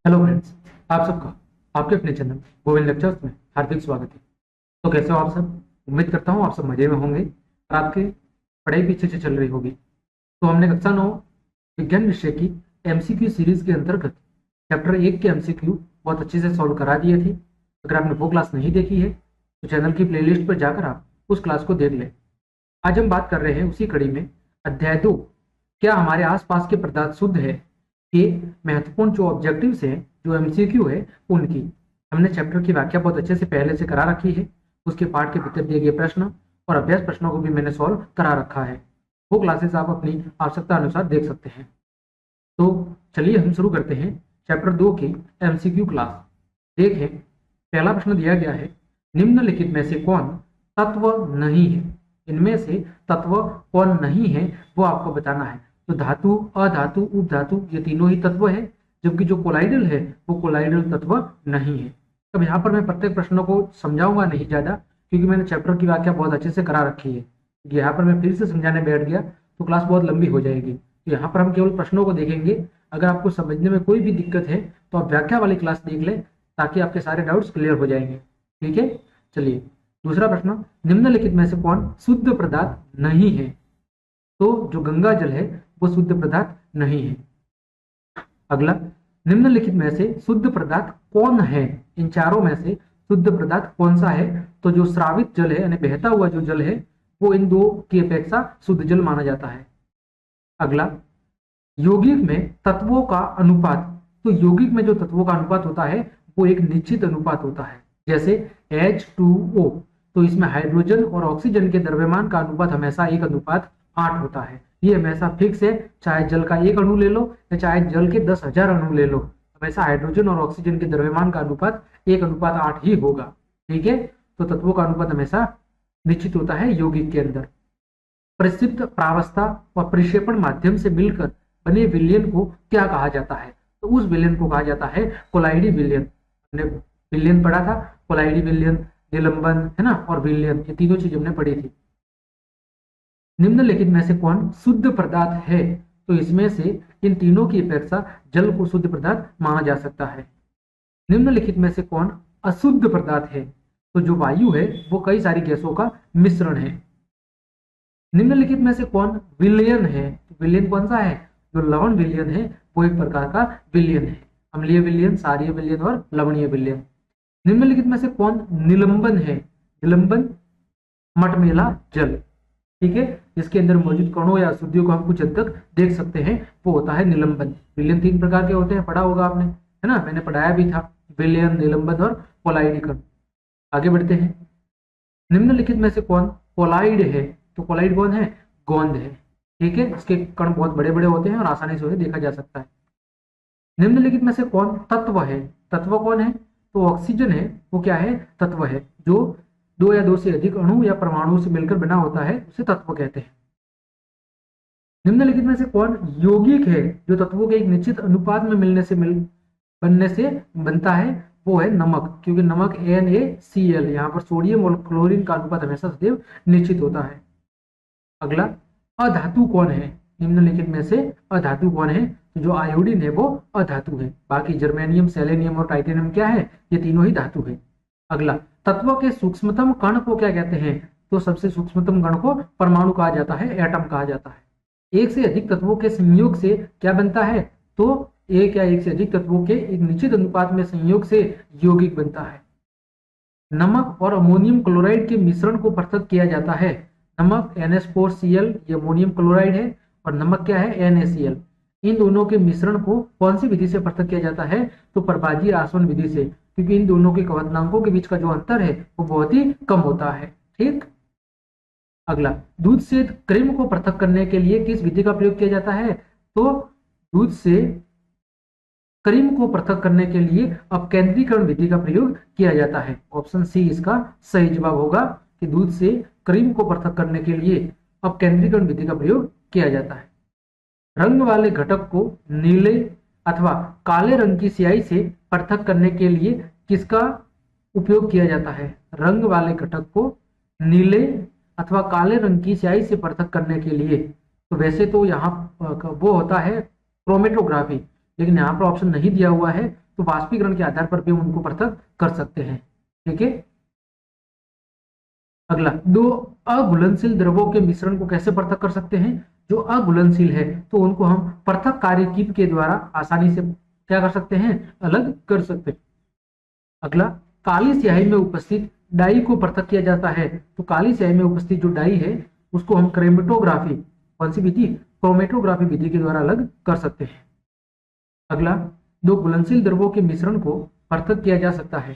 Hello friends, आप सबका आपके अपने चैनल गोविंद लेक्चर्स में हार्दिक स्वागत है। तो कैसे हो आप सब? उम्मीद करता हूँ आप सब मजे में होंगे और आपकी पढ़ाई भी अच्छे से चल रही होगी। तो हमने कक्षा 9 विज्ञान विषय की एमसीक्यू सीरीज के अंतर्गत चैप्टर 1 के एमसीक्यू बहुत अच्छे से सॉल्व करा दिए थे। अगर आपने वो क्लास नहीं देखी है तो चैनल की प्लेलिस्ट पर जाकर आप उस क्लास को देख लें। आज हम बात कर रहे हैं उसी कड़ी में अध्याय 2, क्या हमारे आसपास के पदार्थ शुद्ध है, के महत्वपूर्ण जो ऑब्जेक्टिव्स हैं, जो एमसीक्यू है उनकी। हमने चैप्टर की व्याख्या बहुत अच्छे से पहले से करा रखी है। उसके पाठ के भीतर दिए गए प्रश्न और अभ्यास प्रश्नों को भी मैंने सॉल्व करा रखा है। वो क्लासेस आप अपनी आवश्यकता अनुसार देख सकते हैं। तो चलिए हम शुरू करते हैं चैप्टर 2 की एमसीक्यू क्लास। देखें, पहला प्रश्न दिया गया है, निम्नलिखित में से कौन तत्व नहीं है? इनमें से तत्व कौन नहीं है वो आपको बताना है। तो धातु, अधातु, उपधातु ये तीनों ही तत्व है, जबकि जो कोलाइडल है वो कोलाइडल तत्व नहीं है। अब यहाँ पर मैं प्रत्येक प्रश्नों को समझाऊंगा नहीं ज्यादा, क्योंकि मैंने चैप्टर की व्याख्या बहुत अच्छे से करा रखी है। यहाँ पर मैं फिर से समझाने बैठ गया तो क्लास बहुत लंबी हो जाएगी। तो यहाँ पर हम केवल प्रश्नों को देखेंगे। अगर आपको समझने में कोई भी दिक्कत है तो आप व्याख्या वाली क्लास देख लें, ताकि आपके सारे डाउट्स क्लियर हो जाएंगे। ठीक है, चलिए दूसरा प्रश्न, निम्नलिखित में से कौन शुद्ध पदार्थ नहीं है? तो जो गंगा जल है वो शुद्ध पदार्थ नहीं है। अगला, निम्नलिखित में से शुद्ध पदार्थ कौन है? इन चारों में से शुद्ध पदार्थ कौन सा है? तो जो स्रावित जल है यानी बहता हुआ जो जल है वो इन दो की अपेक्षा शुद्ध जल माना जाता है। अगला, यौगिक में तत्वों का अनुपात। तो यौगिक में जो तत्वों का अनुपात होता है वो एक निश्चित अनुपात होता है। जैसे H2O, तो इसमें हाइड्रोजन और ऑक्सीजन के द्रव्यमान का अनुपात हमेशा 1:8 होता है। ये हमेशा फिक्स है, चाहे जल का एक अणु ले लो या चाहे जल के 10,000 अणु ले लो, हमेशा हाइड्रोजन और ऑक्सीजन के द्रव्यमान का अनुपात 1:8 ही होगा। ठीक है, तो तत्वों का अनुपात हमेशा निश्चित होता है यौगिक के अंदर। परिक्षिप्त प्रावस्था और परिक्षेपण माध्यम से मिलकर बने विलयन को क्या कहा जाता है? तो उस विलयन को कहा जाता है कोलाइडी विलयन। हमने विलयन पढ़ा था, कोलाइडी विलयन, निलंबन, है ना, और विलयन, ये तीनों चीज हमने पढ़ी थी। निम्नलिखित में से कौन शुद्ध पदार्थ है? तो इसमें से इन तीनों की अपेक्षा जल को शुद्ध पदार्थ माना जा सकता है। निम्नलिखित में से कौन अशुद्ध पदार्थ है? तो जो वायु है वो कई सारी गैसों का मिश्रण है। निम्नलिखित में से कौन विलयन है? तो विलयन कौन सा है? जो लवण विलयन है वो एक प्रकार का विलयन है। अम्लीय विलयन, क्षारीय विलयन और लवणीय विलयन। निम्नलिखित में से कौन निलंबन है? निलंबन मटमेला जल। ठीक है, जिसके अंदर मौजूद कणों या अशुद्धियों को हम कुछ हद तक देख सकते हैं, वो होता है निलंबन। विलयन 3 प्रकार के होते हैं, पढ़ा होगा आपने, है ना, मैंने पढ़ाया भी था, विलयन, निलंबन और कोलाइडिकन। आगे बढ़ते हैं, निम्नलिखित में से कौन कोलाइड है? तो कोलाइड कौन है? गोंद है। ठीक है, इसके कण बहुत बड़े बड़े होते हैं और आसानी से उन्हें देखा जा सकता है। निम्नलिखित में से कौन तत्व है? तत्व कौन है? तो ऑक्सीजन है, वो क्या है? तत्व है। जो दो या दो से अधिक अणु या परमाणुओं से मिलकर बना होता है उसे तत्व कहते हैं। निम्नलिखित में से कौन यौगिक है? जो तत्वों के एक निश्चित अनुपात में बनने से बनता है, वो है नमक, क्योंकि नमक NaCl, यहाँ पर सोडियम और क्लोरीन का अनुपात हमेशा सदैव निश्चित होता है। अगला, अधातु कौन है? निम्नलिखित में से अधातु कौन है? तो जो आयोडीन है वो अधातु है। बाकी जर्मेनियम, सेलेनियम और टाइटेनियम क्या है? ये तीनों ही धातु है। अगला, तत्व के सूक्ष्मतम कण को क्या कहते हैं? तो सबसे सूक्ष्मतम कण को परमाणु कहा जाता है, एटम कहा जाता है। एक से अधिक तत्वों के संयोग से क्या बनता है? तो एक या एक से अधिक तत्वों के एक निश्चित अनुपात में संयोग से यौगिक बनता है। नमक और अमोनियम क्लोराइड के मिश्रण को पृथक किया जाता है। नमक NH4Cl, ये अमोनियम क्लोराइड है, और नमक क्या है? NaCl। इन दोनों के मिश्रण को कौन सी विधि से पृथक किया जाता है? तो प्रभाजीय आसवन विधि से, क्योंकि इन दोनों के क्वथनांकों के बीच का जो अंतर है वो बहुत ही कम होता है। ठीक। अगला, दूध से क्रीम को पृथक करने के लिए किस विधि का प्रयोग किया जाता है? तो दूध से क्रीम को पृथक करने के लिए अपकेंद्रीकरण विधि का प्रयोग किया जाता है। ऑप्शन सी इसका सही जवाब होगा कि दूध से क्रीम को पृथक करने के लिए अपकेंद्रीकरण विधि का प्रयोग किया जाता है। रंग वाले घटक को नीले अथवा काले रंग की स्याही से पृथक करने के लिए किसका उपयोग किया जाता है? रंग वाले घटक को नीले अथवा काले रंग की स्याही से पृथक करने के लिए, तो वैसे तो यहाँ वो होता है क्रोमेटोग्राफी, लेकिन यहाँ पर ऑप्शन नहीं दिया हुआ है, तो वाष्पीकरण के आधार पर भी हम उनको पृथक कर सकते हैं। ठीक है। अगला, दो अघुलनशील द्रवों के मिश्रण को कैसे पृथक कर सकते हैं? जो अघुलनशील है तो उनको हम पृथक कार्यकीप के द्वारा आसानी से क्या कर सकते हैं? अलग कर सकते हैं। अगला, काली स्याही में उपस्थित डाई को पृथक किया जाता है। तो काली स्याही में उपस्थित जो डाई है उसको हम क्रोमेटोग्राफी, कौन सी विधि? क्रोमेटोग्राफी विधि के द्वारा अलग कर सकते हैं। अगला, दो घुलनशील द्रवों के मिश्रण को पृथक किया जा सकता है।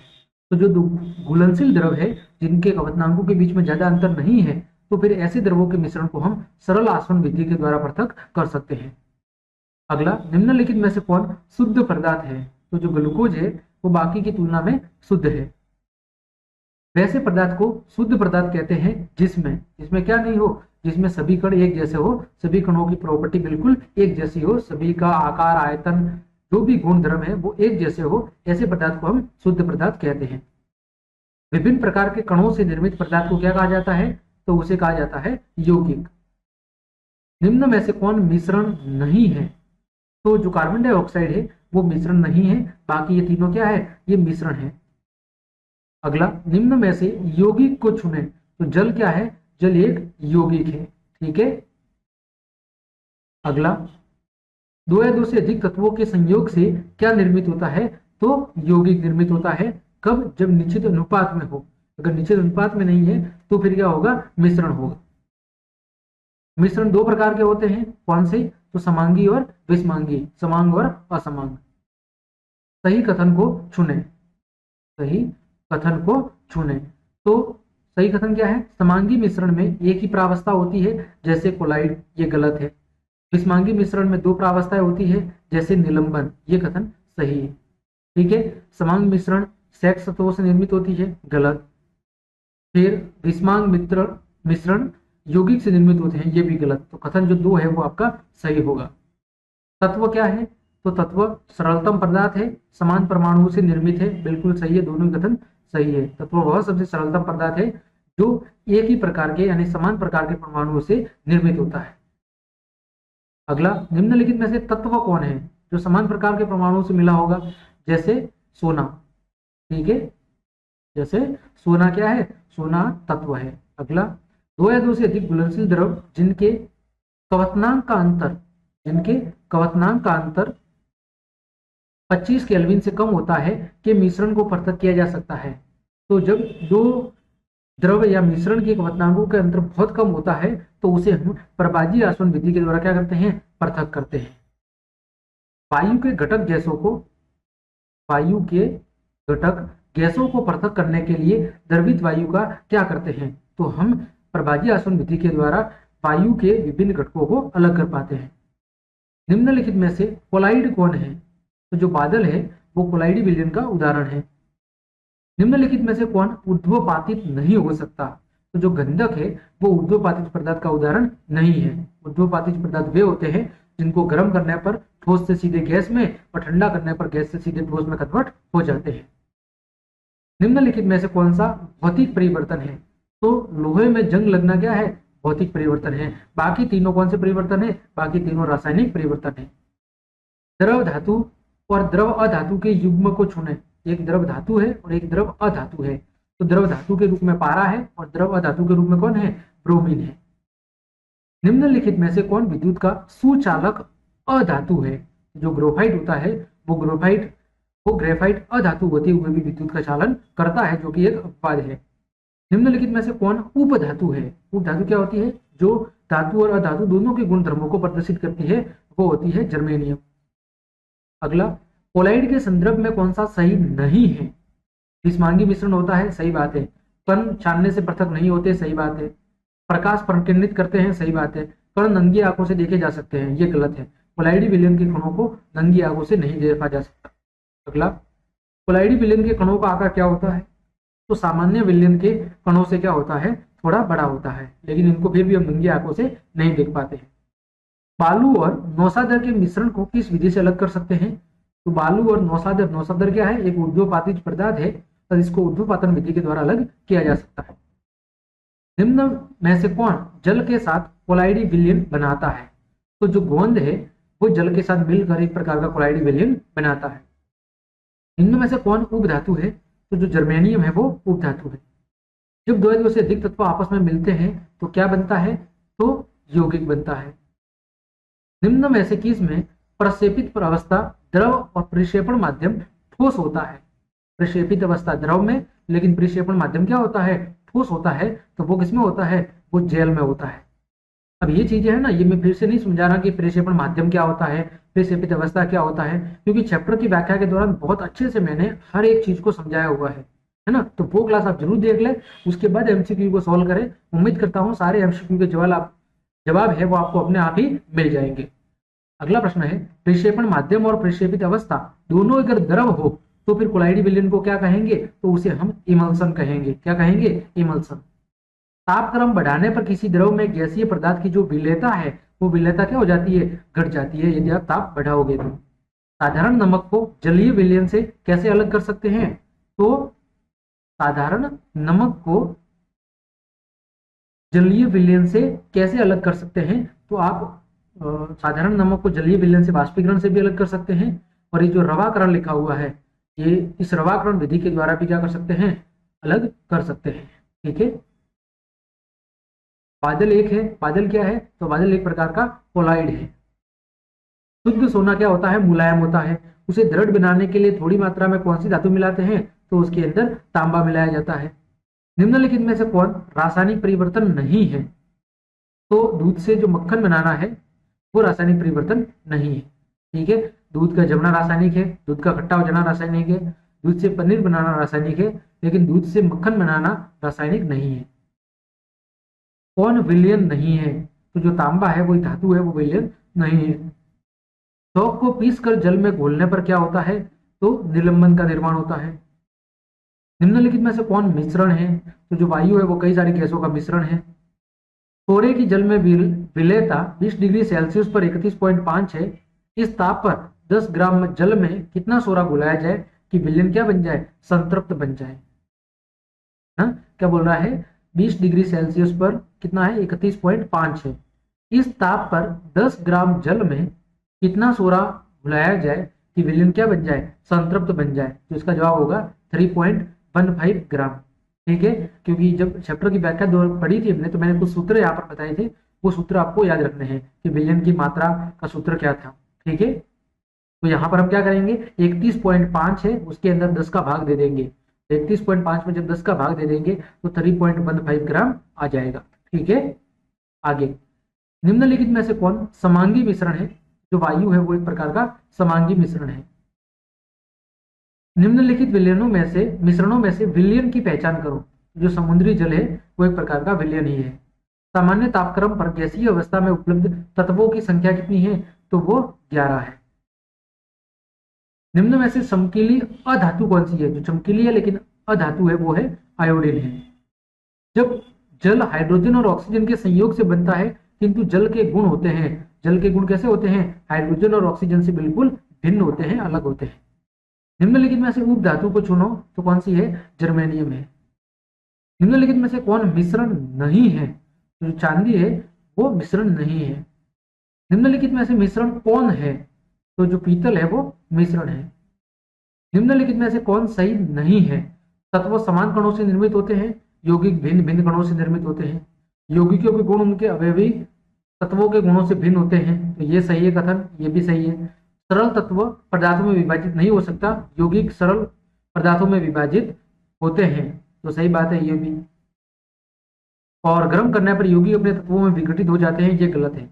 तो जो दो घुलनशील द्रव है जिनके क्वथनांकों के बीच में ज्यादा अंतर नहीं है, तो फिर ऐसे द्रवों के मिश्रण को हम सरल आसवन विधि के द्वारा पृथक कर सकते हैं। अगला, निम्नलिखित में से कौन शुद्ध पदार्थ है? तो जो ग्लूकोज है वो बाकी की तुलना में शुद्ध है। वैसे पदार्थ को शुद्ध पदार्थ कहते हैं जिसमें क्या नहीं हो? जिसमें सभी कण एक जैसे हो, सभी कणों की प्रॉपर्टी बिल्कुल एक जैसी हो, सभी का आकार, आयतन, जो भी गुण धर्म है वो एक जैसे हो, ऐसे पदार्थ को हम शुद्ध पदार्थ कहते हैं। विभिन्न प्रकार के कणों से निर्मित पदार्थ को क्या कहा जाता है? तो उसे कहा जाता है यौगिक। निम्न में से कौन मिश्रण नहीं है? तो जो कार्बन डाइऑक्साइड है वो मिश्रण नहीं है, बाकी ये तीनों क्या है? ये मिश्रण है। अगला, निम्न में से यौगिक को चुने। तो जल क्या है? जल एक यौगिक है। ठीक है। अगला, दो या दो से अधिक तत्वों के संयोग से क्या निर्मित होता है? तो यौगिक निर्मित होता है। कब? जब निश्चित अनुपात में हो। अगर निश्चित अनुपात में नहीं है तो फिर क्या होगा? मिश्रण होगा। मिश्रण दो प्रकार के होते हैं, कौन से? तो समांगी और विषमांगी, समांग और असमांग। सही कथन को चुने, सही कथन को चुने। तो सही कथन क्या है? समांगी मिश्रण में एक ही प्रावस्था होती है, जैसे कोलाइड, ये गलत है। विषमांगी मिश्रण में दो प्रावस्थाएं होती है, जैसे निलंबन, ये कथन सही है। ठीक है। समांग मिश्रण सेक्स तत्वों से निर्मित होती है, गलत। फिर विषमांग मिश्रण यौगिक से निर्मित होते हैं, ये भी गलत। तो कथन जो दो है वो आपका सही होगा। तत्व क्या है? तो तत्व सरलतम पदार्थ है, समान परमाणुओं से निर्मित है, बिल्कुल सही है, दोनों ही कथन सही है। तत्व वह सबसे सरलतम पदार्थ है जो एक ही प्रकार के यानी समान प्रकार के परमाणुओं से निर्मित होता है। अगला, निम्नलिखित में से तत्व कौन है जो समान प्रकार के परमाणुओं से मिला होगा? जैसे सोना। ठीक है, जैसे सोना क्या है? सोना तत्व है। अगला, दो या दो से अधिक घुलनशील द्रव जिनके क्वथनांक का अंतर 25 केल्विन से कम होता है के मिश्रण को पृथक किया जा सकता है। तो जब दो द्रव या मिश्रण के क्वथनांकों के अंतर बहुत कम होता है तो उसे हम प्रभाजी आसवन विधि के द्वारा क्या करते हैं? पृथक करते हैं। वायु के घटक गैसों को पृथक करने के लिए द्रवित वायु का क्या करते हैं? तो हम प्रभाजी आसवन विधि के द्वारा वायु के विभिन्न घटकों को अलग कर पाते हैं। निम्नलिखित में से कोलाइड कौन है? तो जो बादल है वो कोलाइडी विलयन का उदाहरण है। निम्नलिखित में से कौन ऊर्ध्वपातित नहीं हो सकता? तो जो गंधक है वो ऊर्ध्वपातित पदार्थ का उदाहरण नहीं है। ऊर्ध्वपातित पदार्थ वे होते हैं जिनको गर्म करने पर ठोस से सीधे गैस में और ठंडा करने पर गैस से सीधे ठोस में कन्वर्ट हो जाते हैं। निम्नलिखित में से कौन सा भौतिक परिवर्तन है? तो लोहे में जंग लगना क्या है? भौतिक परिवर्तन है। बाकी तीनों कौन से परिवर्तन है? बाकी तीनों रासायनिक परिवर्तन है। द्रव धातु और द्रव अधातु के युग्म को चुने। एक द्रव धातु है और एक द्रव अधातु है। तो द्रव धातु के रूप में पारा है और द्रव अधातु के रूप में कौन है? ब्रोमीन है। निम्नलिखित में से कौन विद्युत का सुचालक अधातु है? जो ग्रेफाइट होता है वो ग्रेफाइट अधातु होते हुए भी विद्युत का चालन करता है, जो कि एक अपवाद है। निम्नलिखित में से कौन उपधातु है? उपधातु क्या होती है? जो धातु और अधातु दोनों के गुण धर्मों को प्रदर्शित करती है, वो होती है जर्मेनियम। अगला, कोलाइड के संदर्भ में कौन सा सही नहीं है? विषमांगी मिश्रण होता है, सही बात है। कण छानने से पृथक नहीं होते, सही बात है। प्रकाश प्रकीर्णित करते हैं, सही बात है। कण नंगी आंखों से देखे जा सकते हैं, ये गलत है। कोलाइडी विलयन के कणों को नंगी आंखों से नहीं देखा जा सकता। अगला, कोलाइडी विलयन के कणों का आकार क्या होता है? तो सामान्य विलयन के कणों से क्या होता है? थोड़ा बड़ा होता है, लेकिन इनको फिर भी हम नंगी आंखों से नहीं देख पाते हैं। बालू और नौसादर के मिश्रण को किस विधि से अलग कर सकते हैं? तो बालू और नौसादर क्या है? एक ऊर्ध्वपातित पदार्थ है और इसको ऊर्ध्वपातन विधि के द्वारा अलग किया जा सकता है। निम्न में से कौन जल के साथ कोलाइडी विलयन बनाता है? तो जो गोंद है वो जल के साथ मिलकर एक प्रकार का कोलाइड विलयन बनाता है। इनमें में से कौन उपधातु है? तो जो जर्मेनियम है वो उपधातु है। जब दो या दो से अधिक तत्व आपस में मिलते हैं तो क्या बनता है? तो यौगिक बनता है। निम्न में से किस में प्रक्षेपित अवस्था द्रव और परिक्षेपण माध्यम ठोस होता है? प्रक्षेपित अवस्था द्रव में, लेकिन परिक्षेपण माध्यम क्या होता है? ठोस होता है। तो वो किसमें होता है? वो जेल में होता है। अब ये चीजें है ना, ये मैं फिर से नहीं समझा रहा कि प्रक्षेपण माध्यम क्या होता है, प्रक्षेपित अवस्था क्या होता है, क्योंकि चैप्टर की व्याख्या के दौरान बहुत अच्छे से मैंने हर एक चीज को समझाया हुआ है ना। तो वो क्लास आप जरूर देख लें, उसके बाद एमसीक्यू को सॉल्व करें। उम्मीद करता हूँ सारे एमसीक्यू के जवाब है वो आपको अपने आप ही मिल जाएंगे। अगला प्रश्न है, प्रक्षेपण माध्यम और प्रक्षेपित अवस्था दोनों अगर द्रव हो तो फिर कोलाइडी विलयन को क्या कहेंगे? तो उसे हम इमल्सन कहेंगे। क्या कहेंगे? इमल्सन। तापक्रम बढ़ाने पर किसी द्रव में गैसीय पदार्थ की जो विलेयता है वो विलेयता क्या हो जाती है? घट जाती है यदि आप ताप बढ़ाओगे तो। साधारण नमक को जलीय विलयन से कैसे अलग कर सकते हैं? तो साधारण नमक को जलीय विलयन से कैसे अलग कर सकते हैं? तो आप साधारण नमक को जलीय विलयन से वाष्पीकरण से भी अलग कर सकते हैं, और ये जो रवाकरण लिखा हुआ है, ये इस रवाकरण विधि के द्वारा भी क्या कर सकते हैं? अलग कर सकते हैं। ठीक है। बादल एक है। बादल क्या है? तो बादल एक प्रकार का कोलाइड है। शुद्ध सोना क्या होता है? मुलायम होता है। उसे दृढ़ बनाने के लिए थोड़ी मात्रा में कौन सी धातु मिलाते हैं? तो उसके अंदर तांबा मिलाया जाता है। निम्नलिखित में से कौन रासायनिक परिवर्तन नहीं है? तो दूध से जो मक्खन बनाना है वो रासायनिक परिवर्तन नहीं है। ठीक है। दूध का जमना रासायनिक है, दूध का खट्टा हो जाना रासायनिक है, दूध से पनीर बनाना रासायनिक है, लेकिन दूध से मक्खन बनाना रासायनिक नहीं है। कौन विलयन नहीं है? तो जो तांबा है वो धातु है, वो विलयन नहीं है। चौक को पीसकर जल में घोलने पर क्या होता है? तो निलंबन का निर्माण होता है। निम्नलिखित में से कौन मिश्रण है? तो जो वायु है वो कई सारी गैसों का मिश्रण है। सोरे की जल में विलेयता 20 डिग्री सेल्सियस पर 31.5 है। इस ताप पर 10 ग्राम जल में कितना सोरा घुलाया जाए कि विलयन क्या बन जाए? संतृप्त बन जाए। हाँ, क्या बोल रहा है? 20 डिग्री सेल्सियस पर कितना है? 31.5 है। इस ताप पर 10 ग्राम जल में कितना सोरा घुलाया जाए कि विलयन क्या बन जाए? संतृप्त बन जाए। तो इसका जवाब होगा 3.15 ग्राम। ठीक है। क्योंकि जब चैप्टर की व्याख्या पढ़ी थी हमने, तो मैंने कुछ सूत्र यहाँ पर बताए थे, वो सूत्र आपको याद रखने हैं कि विलयन की मात्रा का सूत्र क्या था। ठीक है। तो यहाँ पर हम क्या करेंगे? 31.5 है, उसके अंदर 10 का भाग दे देंगे। 31.5 में जब 10 का भाग दे देंगे तो 3.15 ग्राम आ जाएगा। ठीक है। आगे, निम्नलिखित में से कौन समांगी मिश्रण है? जो वायु है वो एक प्रकार का समांगी मिश्रण है। निम्नलिखित विलयनों में से मिश्रणों में से विलयन की पहचान करो। जो समुद्री जल है वो एक प्रकार का विलयन ही है। सामान्य तापक्रम पर गैसीय अवस्था में उपलब्ध तत्वों की संख्या कितनी है? तो वो 11 है। निम्न में से चमकीली अधातु कौन सी है? जो चमकीली है लेकिन अधातु है वो है आयोडीन है। जब जल हाइड्रोजन और ऑक्सीजन के संयोग से बनता है किंतु जल के गुण होते हैं, जल के गुण कैसे होते हैं? हाइड्रोजन और ऑक्सीजन से बिल्कुल भिन्न होते हैं, अलग होते हैं। निम्नलिखित में से उप धातु को चुनो तो कौन सी है? जर्मेनियम है। निम्नलिखित में से कौन मिश्रण नहीं है? तो जो चांदी है वो मिश्रण नहीं है। निम्नलिखित में से मिश्रण कौन है? तो जो पीतल है वो मिश्रण है। निम्नलिखित में से कौन सही नहीं है? तत्व समान कणों से निर्मित होते हैं, यौगिक भिन्न भिन्न कणों से निर्मित होते हैं। यौगिकों के गुण उनके अवयवी तत्वों के गुणों से भिन्न होते हैं, तो ये सही है कथन, ये भी सही है। सरल तत्व पदार्थों में विभाजित नहीं हो सकता, यौगिक सरल पदार्थों में विभाजित होते हैं, तो सही बात है ये भी। और गर्म करने पर यौगिक अपने तत्वों में विघटित हो जाते हैं, ये गलत है।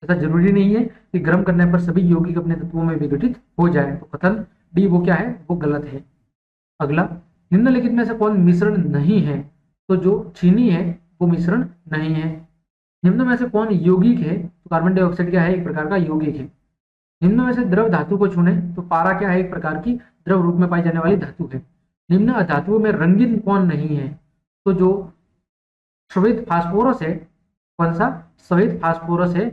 ऐसा जरूरी नहीं है कि गर्म करने पर सभी यौगिक अपने तत्वों में विघटित हो जाए, तो कथन डी वो क्या है? वो गलत है। अगला, निम्नलिखित में से कौन मिश्रण नहीं है? तो जो चीनी है वो मिश्रण नहीं है। निम्न में से कौन यौगिक है? तो कार्बन डाइऑक्साइड क्या है? एक प्रकार का यौगिक है। निम्न में से द्रव धातु को चुने तो पारा क्या है? एक प्रकार की द्रव रूप में पाई जाने वाली धातु है। निम्न धातुओं में रंगीन कौन नहीं है? तो जो श्वेत फास्फोरस है, कौन सा? श्वेत फास्फोरस है,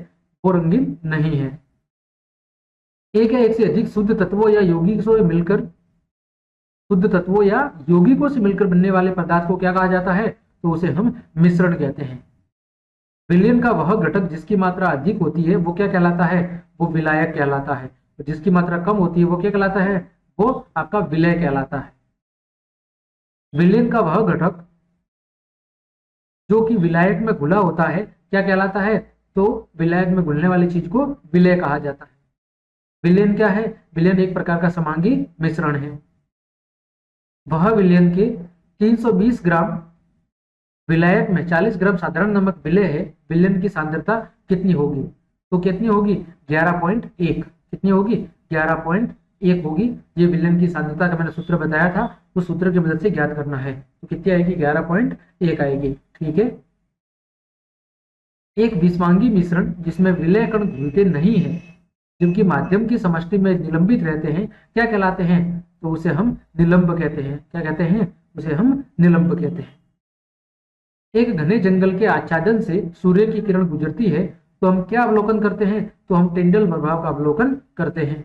वो रंगीन नहीं है। एक या एक से अधिक शुद्ध तत्वों या यौगिकों से मिलकर बनने वाले पदार्थ को क्या कहा जाता है? तो उसे हम मिश्रण कहते हैं। विलयन का वह घटक जिसकी मात्रा अधिक होती है वो क्या कहलाता है? वो विलायक कहलाता है। तो जिसकी मात्रा कम होती है वो क्या कहलाता है? वो आपका विलय कहलाता है। विलयन का वह घटक जो कि विलायक में घुला होता है क्या कहलाता है? तो विलायक में घुलने वाली चीज को विलय कहा जाता है। विलयन क्या है? विलयन एक प्रकार का समांगी मिश्रण है। वह विलयन के 320 ग्राम विलायक में 40 ग्राम साधारण नमक विलय है। विलयन की सांद्रता कितनी होगी? तो कितनी होगी? 11.1। कितनी होगी? 11.1 होगी। ये विलयन की सांद्रता का मैंने सूत्र बताया था, उस सूत्र की मदद से ज्ञात करना है। तो कितनी आएगी? 11.1 आएगी। ठीक है। एक विषमांगी मिश्रण जिसमें विलय कण घुलते नहीं है जबकि माध्यम की समष्टि में निलंबित रहते हैं क्या कहलाते हैं? तो उसे हम निलंब कहते हैं। क्या कहते हैं? उसे हम निलंब कहते हैं। एक घने जंगल के आच्छादन से सूर्य की किरण गुजरती है तो हम क्या अवलोकन करते हैं? तो हम टिंडल प्रभाव का अवलोकन करते हैं।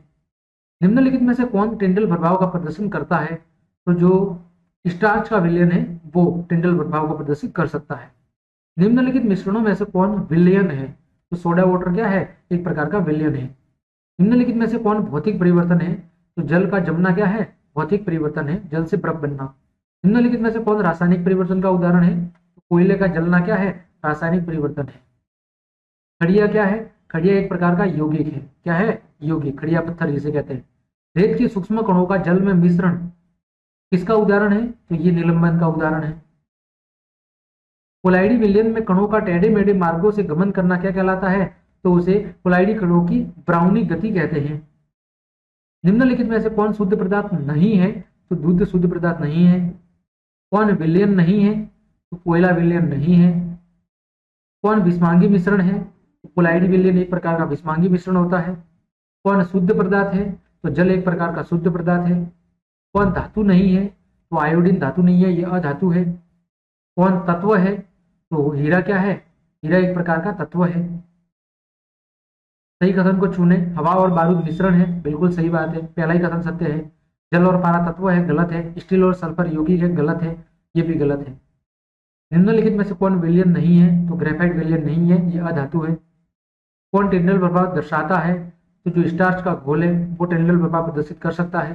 निम्नलिखित में से कौन टिंडल प्रभाव का प्रदर्शन करता है? तो जो स्टार्च का विलयन है वो टिंडल प्रभाव को प्रदर्शित कर सकता है। निम्नलिखित मिश्रणों में से कौन विलयन है? तो सोडा वाटर क्या है? एक प्रकार का विलयन है। निम्नलिखित में से कौन भौतिक परिवर्तन है? तो जल का जमना क्या है? भौतिक परिवर्तन है, जल से बर्फ बनना। निम्नलिखित में से कौन रासायनिक परिवर्तन का उदाहरण है? तो कोयले का जलना क्या है? रासायनिक परिवर्तन है। खड़िया क्या है? खड़िया एक प्रकार का यौगिक है। क्या है? यौगिक, खड़िया पत्थर जिसे कहते हैं। रेत के सूक्ष्म कणों का जल में मिश्रण किसका उदाहरण है? तो ये निलंबन का उदाहरण है। कोलाइडी विलयन में कणों का टेढ़े मेढ़े मार्गों से गमन करना क्या कहलाता है? तो उसे कोलाइडी कणों की ब्राउनी गति कहते हैं। निम्नलिखित में से कौन शुद्ध पदार्थ नहीं है? तो दूध शुद्ध पदार्थ नहीं है। कौन विलयन नहीं है? तो कोयला विलयन नहीं है। कौन विषमांगी मिश्रण है? तो कोलाइडी विलयन एक प्रकार का विषमांगी मिश्रण होता है। कौन शुद्ध पदार्थ है? तो जल एक प्रकार का शुद्ध पदार्थ है। कौन धातु नहीं है? तो आयोडीन धातु नहीं है, यह अधातु है। कौन तत्व है? तो हीरा क्या है? हीरा एक प्रकार का तत्व है। सही कथन को चुने। हवा और बारूद मिश्रण है, बिल्कुल सही बात है, पहला ही कथन सत्य है। जल और पारा तत्व है, गलत है। स्टील और सल्फर यौगिक है, गलत है, ये भी गलत है। निम्नलिखित में से कौन विलयन नहीं है? तो ग्रेफाइट विलयन नहीं है, ये अधातु है। कौन टिंडल प्रभाव दर्शाता है? तो जो स्टार्च का घोल है वो टिंडल प्रभाव प्रदर्शित कर सकता है।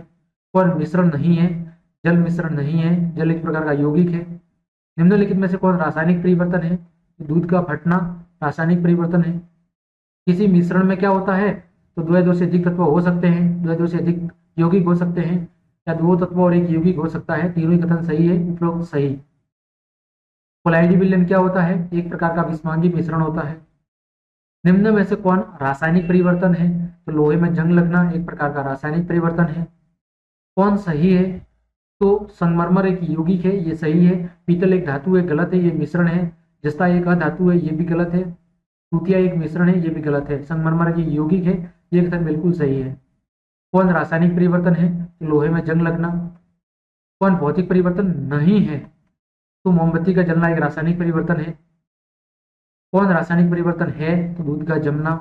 कौन मिश्रण नहीं है? जल मिश्रण नहीं है, जल एक प्रकार का यौगिक है। निम्नलिखित में से कौन रासायनिक परिवर्तन है? दूध का फटना रासायनिक परिवर्तन है। किसी मिश्रण में क्या होता है? तो दो से अधिक तत्व हो सकते हैं, दो से अधिक यौगिक हो सकते हैं, या दो तत्व और एक यौगिक हो सकता है। तीनों ही कथन सही है, उपरोक्त सही। कोलाइडी विलयन क्या होता है? एक प्रकार का विषमांगी मिश्रण होता है। निम्न में से कौन रासायनिक परिवर्तन है? तो लोहे में जंग लगना एक प्रकार का रासायनिक परिवर्तन है। कौन सही है? तो संगमरमर एक यौगिक है, ये सही है। पीतल एक धातु है, गलत है, ये मिश्रण है। जस्ता एक अधातु है, ये भी गलत है। तूतिया एक मिश्रण है, ये भी गलत है। संगमरमर की यौगिक है, ये कथन बिल्कुल सही है। कौन रासायनिक परिवर्तन है? तो लोहे में जंग लगना। कौन भौतिक परिवर्तन नहीं है? तो मोमबत्ती का जलना एक रासायनिक परिवर्तन है। कौन रासायनिक परिवर्तन है? तो दूध का जमना।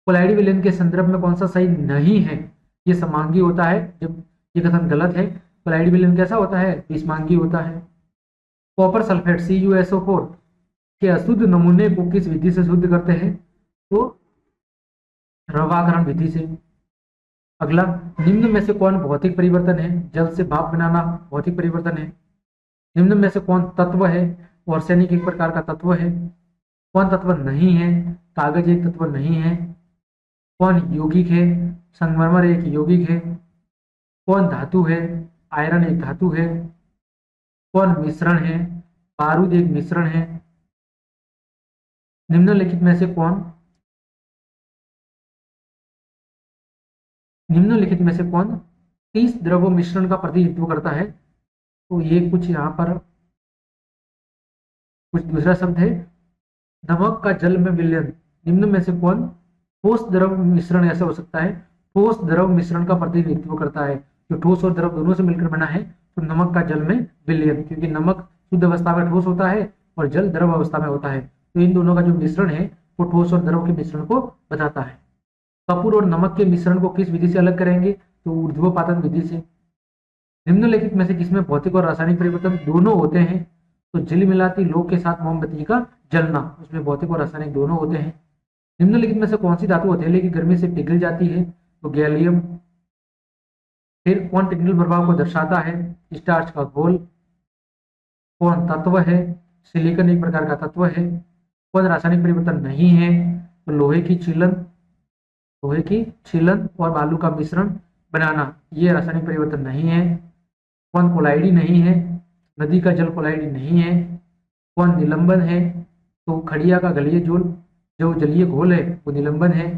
कोलाइडी विलयन के संदर्भ में कौन सा सही नहीं है? ये समांगी होता है, जब ये कथन गलत है। कोलाइडी विलयन कैसा होता है? विषमांगी होता है। कॉपर सल्फेट CuSO4 के अशुद्ध नमूने को किस विधि से शुद्ध करते हैं? तो रवाकरण विधि से। अगला, निम्न में से कौन भौतिक परिवर्तन है? जल से भाप बनाना भौतिक परिवर्तन है। निम्न में से कौन तत्व है? आर्सेनिक एक प्रकार का तत्व है। कौन तत्व नहीं है? कागज एक तत्व नहीं है। कौन यौगिक है? संगमरमर एक यौगिक है। कौन धातु है? आयरन एक धातु है। कौन मिश्रण है? बारूद एक मिश्रण है। निम्नलिखित में से कौन निम्नलिखित में से कौन 30 द्रव मिश्रण का प्रतिनिधित्व करता है? तो ये कुछ यहाँ पर कुछ दूसरा शब्द है। नमक का जल में विलयन, निम्न में से कौन ठोस द्रव मिश्रण ऐसा हो सकता है? ठोस द्रव मिश्रण का प्रतिनिधित्व करता है। जो ठोस और द्रव दोनों से मिलकर बना है, तो नमक का जल में विलयन, क्योंकि नमक शुद्ध अवस्था में ठोस होता है और जल द्रव अवस्था में होता है, तो इन दोनों का जो मिश्रण है वो ठोस और द्रव के मिश्रण को बताता है। कपूर और नमक के मिश्रण को किस विधि से अलग करेंगे? तो ऊर्ध्वपातन विधि से। निम्नलिखित में से किसमें भौतिक और रासायनिक परिवर्तन दोनों होते हैं? तो झिलमिलाती लौ के साथ मोमबत्ती का जलना, उसमें भौतिक और रासायनिक दोनों होते हैं। निम्नलिखित में से कौन सी धातु हथेली की गर्मी से पिघल जाती है? तो गैलियम। फिर कौन टेक्निकल प्रभाव को दर्शाता है? स्टार्च का घोल। कौन तत्व है? सिलिकॉन एक प्रकार का तत्व है। कौन रासायनिक परिवर्तन नहीं है? तो लोहे की छीलन, लोहे की छीलन और बालू का मिश्रण बनाना, ये रासायनिक परिवर्तन नहीं है। कौन कोलाइडी नहीं है? नदी का जल कोलाइडी नहीं है। कौन निलंबन है? तो खड़िया का गलीय जल, जो जलीय घोल है वो निलंबन है।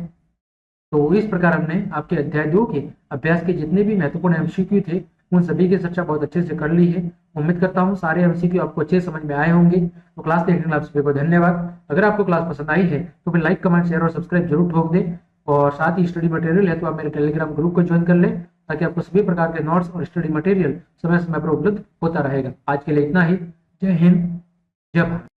तो इस प्रकार हमने आपके अध्याय 2 के अभ्यास के जितने भी महत्वपूर्ण एमसीक्यू थे उन सभी की चर्चा बहुत अच्छे से कर ली है। उम्मीद करता हूँ सारे एमसीक्यू आपको अच्छे समझ में आए होंगे। तो क्लास देखने के लिए आप सभी को धन्यवाद। अगर आपको क्लास पसंद आई है तो फिर लाइक, कमेंट, शेयर और सब्सक्राइब जरूर ठोक दें। और साथ ही स्टडी मटेरियल है तो आप मेरे टेलीग्राम ग्रुप को ज्वाइन कर लें, ताकि आपको सभी प्रकार के नोट्स और स्टडी मटेरियल समय समय पर उपलब्ध होता रहेगा। आज के लिए इतना ही। जय हिंद, जय भारत।